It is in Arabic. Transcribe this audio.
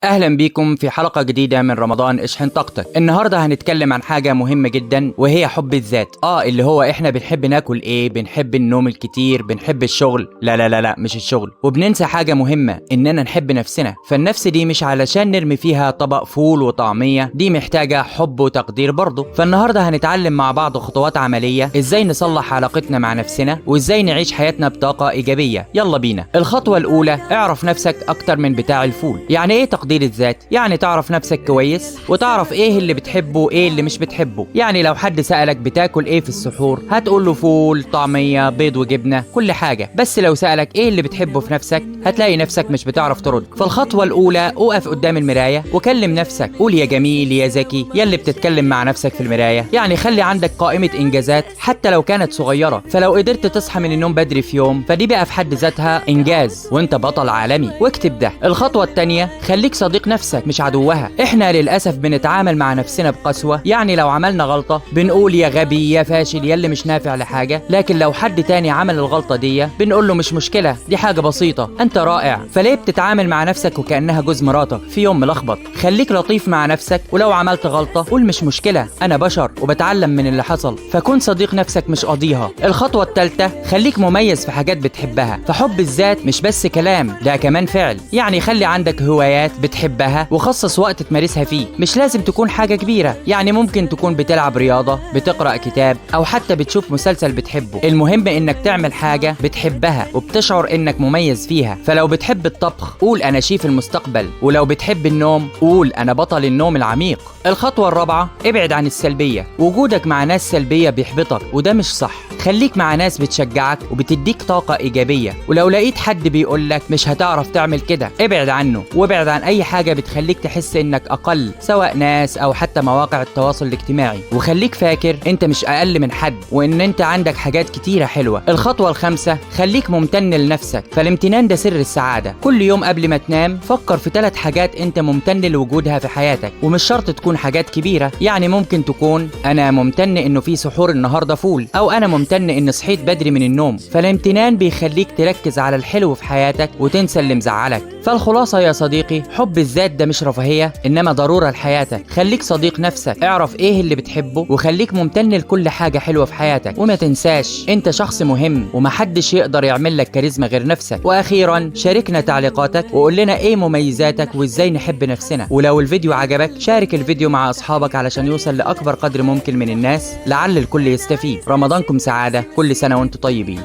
اهلا بيكم في حلقة جديدة من رمضان اشحن طاقتك. النهاردة هنتكلم عن حاجة مهمة جدا وهي حب الذات. اللي هو احنا بنحب ناكل ايه، بنحب النوم الكتير، بنحب الشغل. لا لا لا لا، مش الشغل. وبننسى حاجة مهمة، اننا نحب نفسنا. فالنفس دي مش علشان نرمي فيها طبق فول وطعمية، دي محتاجة حب وتقدير برضه. فالنهاردة هنتعلم مع بعض خطوات عملية ازاي نصلح علاقتنا مع نفسنا وازاي نعيش حياتنا بطاقة ايجابية. يلا بينا. الخطوة الاولى، اعرف نفسك اكتر من بتاع الفول. يعني ايه تقدير الذات؟ يعني تعرف نفسك كويس وتعرف ايه اللي بتحبه وايه اللي مش بتحبه. يعني لو حد سألك بتاكل ايه في السحور، هتقول له فول، طعمية، بيض وجبنة، كل حاجة. بس لو سألك ايه اللي بتحبه في نفسك، هتلاقي نفسك مش بتعرف ترد. فالخطوة الاولى، اقف قدام المراية وكلم نفسك. قول يا جميل، يا ذكي، يا اللي بتتكلم مع نفسك في المراية. يعني خلي عندك قائمة انجازات حتى لو كانت صغيرة. فلو قدرت تصحى من النوم بدري في يوم، فدي بقى في حد ذاتها انجاز وانت بطل عالمي، واكتب ده. الخطوة التانية، خليك صديق نفسك مش عدوها. احنا للاسف بنتعامل مع نفسنا بقسوة. يعني لو عملنا غلطة بنقول يا غبي، يا فاشل، يا اللي مش نافع لحاجة. لكن لو حد تاني عمل الغلطة دي، بنقول له مش مشكلة، دي حاجة بسيطة، انت رائع. فليه بتتعامل مع نفسك وكأنها جوز مراتك في يوم ملخبط؟ خليك لطيف مع نفسك، ولو عملت غلطة قول مش مشكلة، انا بشر وبتعلم من اللي حصل. فكون صديق نفسك مش قاضيها. الخطوة الثالثة، خليك مميز في حاجات بتحبها. فحب الذات مش بس كلام، ده كمان فعل. يعني خلي عندك هوايات بتحبها وخصص وقت تمارسها فيه. مش لازم تكون حاجة كبيرة، يعني ممكن تكون بتلعب رياضة، بتقرأ كتاب، أو حتى بتشوف مسلسل بتحبه. المهم إنك تعمل حاجة بتحبها وبتشعر إنك مميز فيها. فلو بتحب الطبخ، قول أنا شيف المستقبل. ولو بتحب النوم، قول أنا بطل النوم العميق. الخطوة الرابعة، ابعد عن السلبية. وجودك مع ناس سلبية بيحبطك وده مش صح. خليك مع ناس بتشجعك وبتديك طاقة إيجابية. ولو لقيت حد بيقولك مش هتعرف تعمل كده، ابعد عنه. وابعد عن أي حاجة بتخليك تحس إنك أقل، سواء ناس أو حتى مواقع التواصل الاجتماعي. وخليك فاكر أنت مش أقل من حد، وإن أنت عندك حاجات كتيرة حلوة. الخطوة الخامسة، خليك ممتن لنفسك. فالامتنان ده سر السعادة. كل يوم قبل ما تنام فكر في 3 حاجات أنت ممتن لوجودها في حياتك، ومش شرط تكون حاجات كبيرة. يعني ممكن تكون أنا ممتن إنه في سحور النهاردة فول، أو أنا ممتن إن صحيت بدري من النوم. فالامتنان بيخليك تركز على الحلو في حياتك وتنسى اللي مزعلك. فالخلاصة يا صديقي، حب الذات ده مش رفاهية، إنما ضرورة لحياتك. خليك صديق نفسك، اعرف إيه اللي بتحبه، وخليك ممتن لكل حاجة حلوة في حياتك. وما تنساش أنت شخص مهم ومحدش يقدر يعمل لك كاريزما غير نفسك. وأخيرا، شاركنا تعليقاتك وقول لنا إيه مميزاتك وإزاي نحب نفسنا. ولو الفيديو عجبك، شارك الفيديو مع أصحابك علشان يوصل لأكبر قدر ممكن من الناس، لعل الكل يستفيد. رمضانكم سعادة، كل سنة وأنتم طيبين.